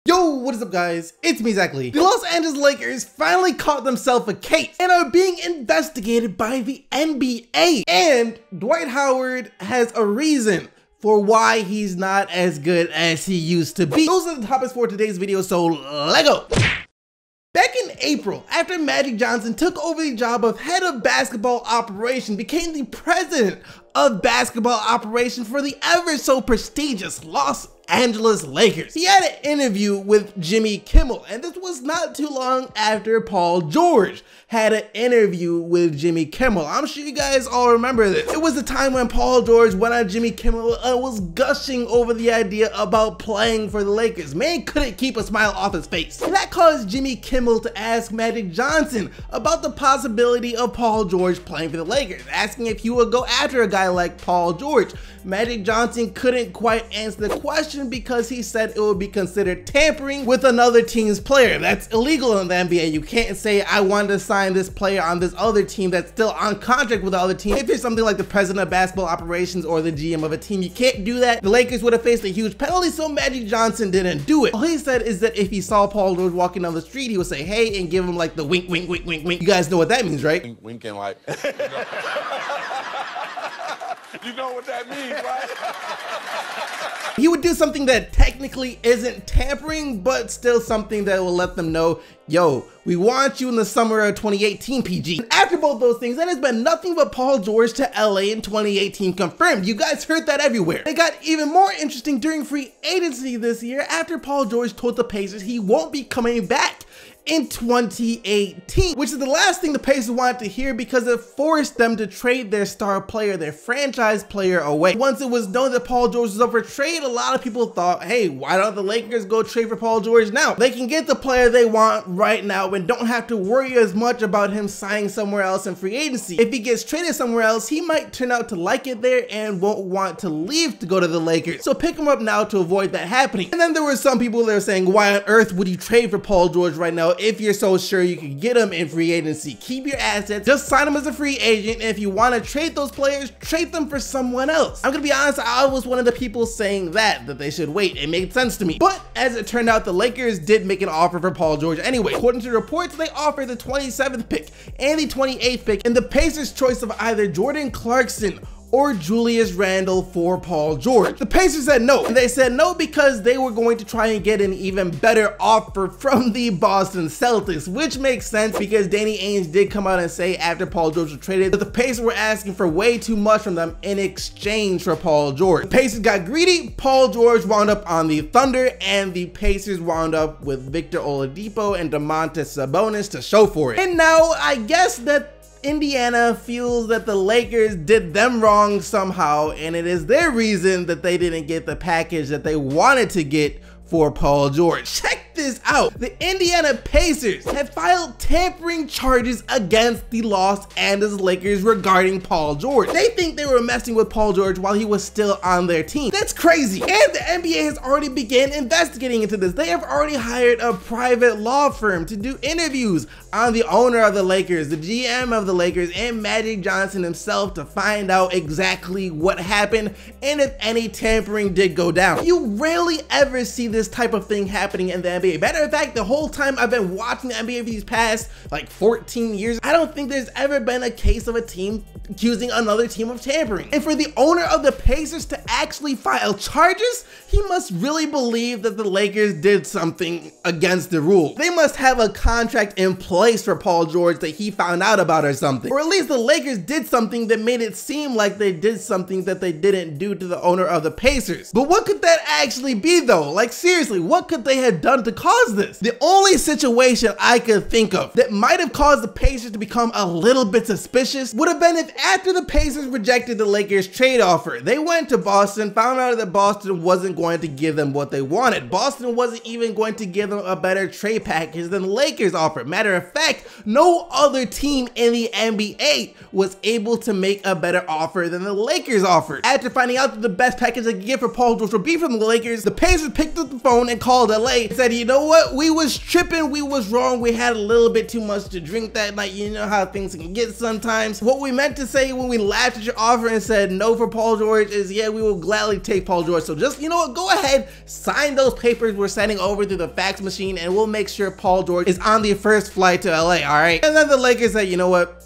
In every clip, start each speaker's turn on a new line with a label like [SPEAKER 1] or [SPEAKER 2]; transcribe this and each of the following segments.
[SPEAKER 1] Yo, what is up guys? It's me, Exactly. The Los Angeles Lakers finally caught themselves a case and are being investigated by the NBA. And Dwight Howard has a reason for why he's not as good as he used to be. Those are the topics for today's video, so let's go. Back in April, after Magic Johnson took over the job of head of basketball operation, became the president of basketball operation for the ever so prestigious Los Angeles Lakers. He had an interview with Jimmy Kimmel, and this was not too long after Paul George had an interview with Jimmy Kimmel. I'm sure you guys all remember this. It was the time when Paul George went on Jimmy Kimmel and was gushing over the idea about playing for the Lakers. Man couldn't keep a smile off his face. And that caused Jimmy Kimmel to ask Magic Johnson about the possibility of Paul George playing for the Lakers, asking if he would go after a guy like Paul George. Magic Johnson couldn't quite answer the question because he said it would be considered tampering with another team's player. That's illegal in the NBA. You can't say, I wanted to sign this player on this other team that's still on contract with the other team. If you're something like the president of basketball operations or the GM of a team, you can't do that. The Lakers would have faced a huge penalty, so Magic Johnson didn't do it. All he said is that if he saw Paul George walking down the street, he would say, hey, and give him like the wink, wink, wink, wink, wink. You guys know what that means, right?
[SPEAKER 2] Winking like. You know what that means, right?
[SPEAKER 1] He would do something that technically isn't tampering, but still something that will let them know, yo, we want you in the summer of 2018, PG. And after both those things, that has been nothing but Paul George to LA in 2018 confirmed. You guys heard that everywhere. It got even more interesting during free agency this year after Paul George told the Pacers he won't be coming back in 2018, which is the last thing the Pacers wanted to hear because it forced them to trade their star player, their franchise player, away. Once it was known that Paul George was up for trade, a lot of people thought, hey, why don't the Lakers go trade for Paul George now? They can get the player they want right now and don't have to worry as much about him signing somewhere else in free agency. If he gets traded somewhere else, he might turn out to like it there and won't want to leave to go to the Lakers. So pick him up now to avoid that happening. And then there were some people that were saying, why on earth would you trade for Paul George right now if you're so sure you can get him in free agency? Keep your assets, just sign him as a free agent, and if you want to trade those players, trade them for someone else. I'm gonna be honest, I was one of the people saying that they should wait. It made sense to me. But as it turned out, the Lakers did make an offer for Paul George anyway. According to reports, they offered the 27th pick and the 28th pick and the Pacers' choice of either Jordan Clarkson or Julius Randle for Paul George. The Pacers said no, and they said no because they were going to try and get an even better offer from the Boston Celtics, which makes sense because Danny Ainge did come out and say after Paul George was traded that the Pacers were asking for way too much from them in exchange for Paul George. The Pacers got greedy, Paul George wound up on the Thunder, and the Pacers wound up with Victor Oladipo and Domantas Sabonis to show for it. And now I guess that Indiana feels that the Lakers did them wrong somehow, and it is their reason that they didn't get the package that they wanted to get for Paul George. Check this out. The Indiana Pacers have filed tampering charges against the Los Angeles Lakers regarding Paul George. They think they were messing with Paul George while he was still on their team. That's crazy. And the NBA has already begun investigating into this. They have already hired a private law firm to do interviews on the owner of the Lakers, the GM of the Lakers, and Magic Johnson himself to find out exactly what happened and if any tampering did go down. You rarely ever see this type of thing happening in the NBA. Matter of fact, the whole time I've been watching the NBA for these past like 14 years, I don't think there's ever been a case of a team accusing another team of tampering. And for the owner of the Pacers to actually file charges, he must really believe that the Lakers did something against the rules. They must have a contract in place for Paul George that he found out about or something. Or at least the Lakers did something that made it seem like they did something that they didn't do to the owner of the Pacers. But what could that actually be though? Like seriously, what could they have done to cause this? The only situation I could think of that might have caused the Pacers to become a little bit suspicious would have been if after the Pacers rejected the Lakers trade offer, they went to Boston, found out that Boston wasn't going to give them what they wanted. Boston wasn't even going to give them a better trade package than the Lakers offered. Matter of fact, no other team in the NBA was able to make a better offer than the Lakers offered. After finding out that the best package they could get for Paul George would be from the Lakers, the Pacers picked up the phone and called LA and said, you know what? We was tripping, we was wrong. We had a little bit too much to drink that night. You know how things can get sometimes. What we meant to say when we laughed at your offer and said no for Paul George is, yeah, we will gladly take Paul George. So just, you know what? Go ahead, sign those papers we're sending over through the fax machine, and we'll make sure Paul George is on the first flight to LA, all right? And then the Lakers said, you know what?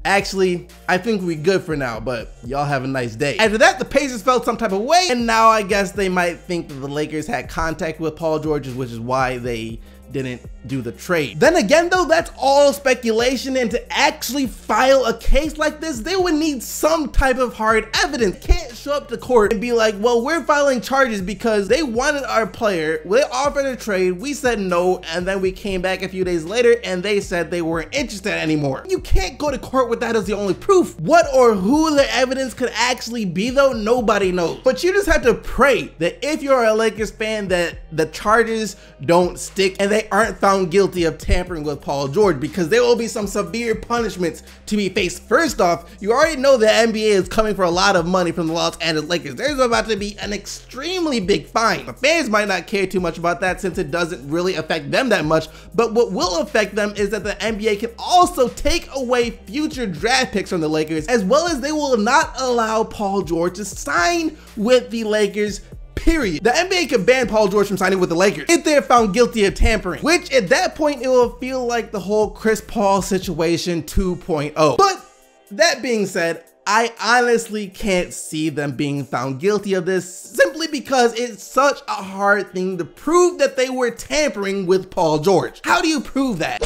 [SPEAKER 1] Actually, I think we good for now, but y'all have a nice day. After that, the Pacers felt some type of way, and now I guess they might think that the Lakers had contact with Paul George, which is why they didn't do the trade. Then again though, that's all speculation, and to actually file a case like this, they would need some type of hard evidence. Can't show up to court and be like, well, we're filing charges because they wanted our player, they offered a trade, we said no, and then we came back a few days later and they said they weren't interested anymore. You can't go to court with that as the only proof. What or who the evidence could actually be though, nobody knows. But you just have to pray that if you're a Lakers fan that the charges don't stick and they aren't found guilty of tampering with Paul George, because there will be some severe punishments to be faced. First off, you already know the NBA is coming for a lot of money from the Los Angeles Lakers. There's about to be an extremely big fine. The fans might not care too much about that since it doesn't really affect them that much, but what will affect them is that the NBA can also take away future draft picks from the Lakers, as well as they will not allow Paul George to sign with the Lakers. Period. The NBA could ban Paul George from signing with the Lakers if they're found guilty of tampering, which at that point it will feel like the whole Chris Paul situation 2.0. But that being said, I honestly can't see them being found guilty of this simply because it's such a hard thing to prove that they were tampering with Paul George. How do you prove that?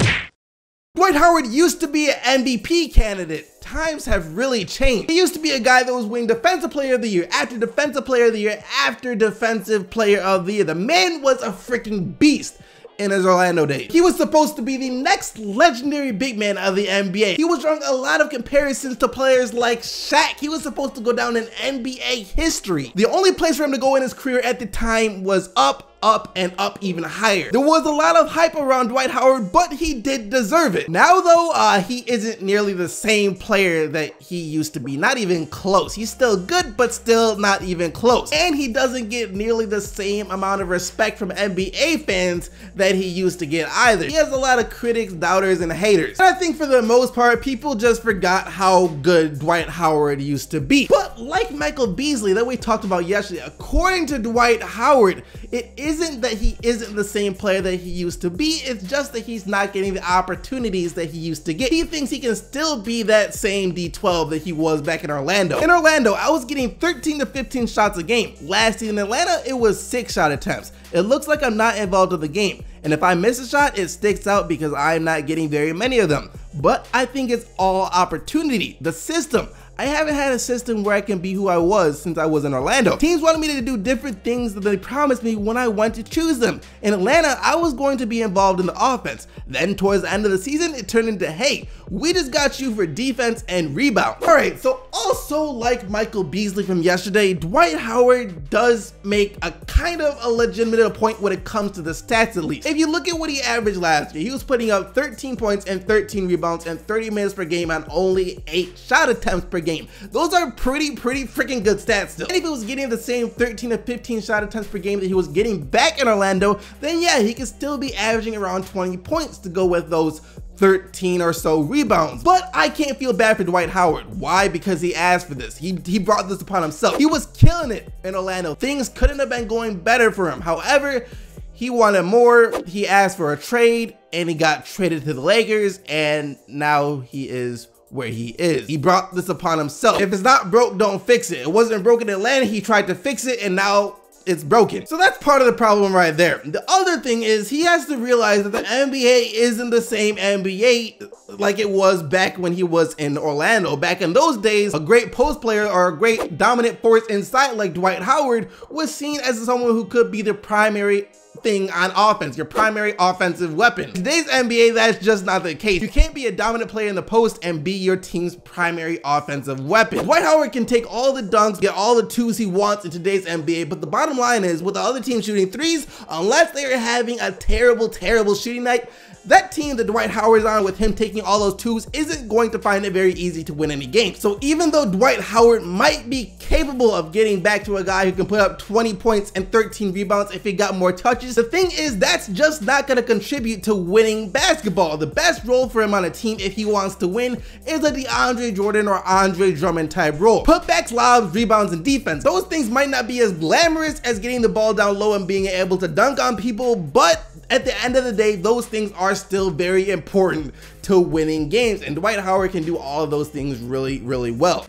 [SPEAKER 1] Dwight Howard used to be an MVP candidate. Times have really changed. He used to be a guy that was winning Defensive Player of the Year after Defensive Player of the Year after Defensive Player of the Year. The man was a freaking beast in his Orlando days. He was supposed to be the next legendary big man of the NBA. He was drawing a lot of comparisons to players like Shaq. He was supposed to go down in NBA history. The only place for him to go in his career at the time was up, and up even higher. There was a lot of hype around Dwight Howard, but he did deserve it. Now though, he isn't nearly the same player that he used to be, not even close. He's still good, but still not even close. And he doesn't get nearly the same amount of respect from NBA fans that he used to get either. He has a lot of critics, doubters, and haters. And I think for the most part, people just forgot how good Dwight Howard used to be. But like Michael Beasley that we talked about yesterday, according to Dwight Howard, it isn't that he isn't the same player that he used to be, it's just that he's not getting the opportunities that he used to get. He thinks he can still be that same D12 that he was back in Orlando. In Orlando, I was getting 13 to 15 shots a game. Last season in Atlanta, it was 6 shot attempts. It looks like I'm not involved in the game, and if I miss a shot, it sticks out because I'm not getting very many of them. But I think it's all opportunity. The system. I haven't had a system where I can be who I was since I was in Orlando. Teams wanted me to do different things than they promised me when I went to choose them. In Atlanta, I was going to be involved in the offense. Then towards the end of the season, it turned into, hey, we just got you for defense and rebound. All right, so also like Michael Beasley from yesterday, Dwight Howard does make a kind of a legitimate point when it comes to the stats at least. If you look at what he averaged last year, he was putting up 13 points and 13 rebounds and 30 minutes per game on only 8 shot attempts per game. Those are pretty freaking good stats still. And if he was getting the same 13 to 15 shot attempts per game that he was getting back in Orlando, then yeah, he could still be averaging around 20 points to go with those 13 or so rebounds. But I can't feel bad for Dwight Howard. Why? Because he asked for this. He brought this upon himself. He was killing it in Orlando. Things couldn't have been going better for him. However, he wanted more. He asked for a trade and he got traded to the Lakers, and now he is where he is. He brought this upon himself. If it's not broke, don't fix it. It wasn't broken in Atlanta, he tried to fix it, and now it's broken. So that's part of the problem right there. The other thing is he has to realize that the NBA isn't the same NBA like it was back when he was in Orlando. Back in those days, a great post player or a great dominant force inside like Dwight Howard was seen as someone who could be the primary thing on offense, your primary offensive weapon. In today's NBA, that's just not the case. You can't be a dominant player in the post and be your team's primary offensive weapon. Dwight Howard can take all the dunks, get all the twos he wants in today's NBA, but the bottom line is with the other team shooting threes, unless they are having a terrible shooting night, that team that Dwight Howard's on, with him taking all those twos, isn't going to find it very easy to win any game. So even though Dwight Howard might be capable of getting back to a guy who can put up 20 points and 13 rebounds if he got more touches, the thing is that's just not going to contribute to winning basketball. The best role for him on a team if he wants to win is a DeAndre Jordan or Andre Drummond type role. Putbacks, lobs, rebounds, and defense. Those things might not be as glamorous as getting the ball down low and being able to dunk on people, but at the end of the day, those things are still very important to winning games, and Dwight Howard can do all of those things really, really well.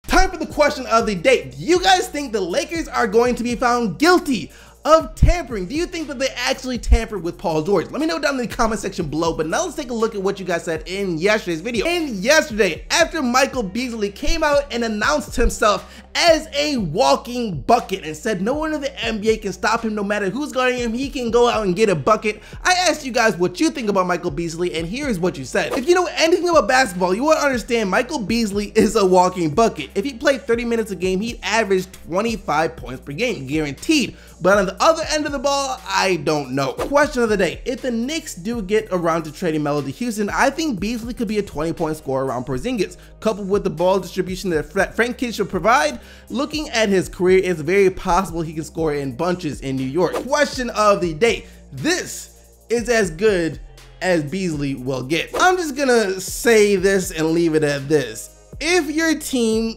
[SPEAKER 1] Time for the question of the day. Do you guys think the Lakers are going to be found guilty of tampering? Do you think that they actually tampered with Paul George? Let me know down in the comment section below, but now let's take a look at what you guys said in yesterday's video. And yesterday, after Michael Beasley came out and announced himself as a walking bucket and said no one in the NBA can stop him, no matter who's guarding him, he can go out and get a bucket, I asked you guys what you think about Michael Beasley, and here's what you said. If you know anything about basketball, you will understand Michael Beasley is a walking bucket. If he played 30 minutes a game, he'd average 25 points per game, guaranteed. But on the other end of the ball, I don't know. Question of the day. If the Knicks do get around to trading Melo to Houston, I think Beasley could be a 20-point scorer around Porzingis. Coupled with the ball distribution that Frank Kidd should provide, looking at his career, it's very possible he can score in bunches in New York. Question of the day. This is as good as Beasley will get. I'm just gonna say this and leave it at this. If your team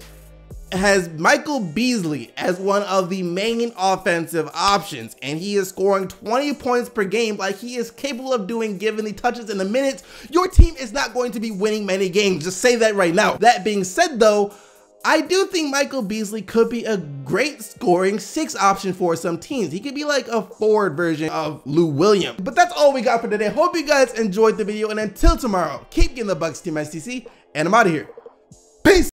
[SPEAKER 1] has Michael Beasley as one of the main offensive options and he is scoring 20 points per game like he is capable of doing given the touches and the minutes, your team is not going to be winning many games. Just say that right now. That being said though, I do think Michael Beasley could be a great scoring 6 option for some teams. He could be like a forward version of Lou Williams. But that's all we got for today. Hope you guys enjoyed the video, and until tomorrow, keep getting the Bucks, Team STC, and I'm out of here. Peace!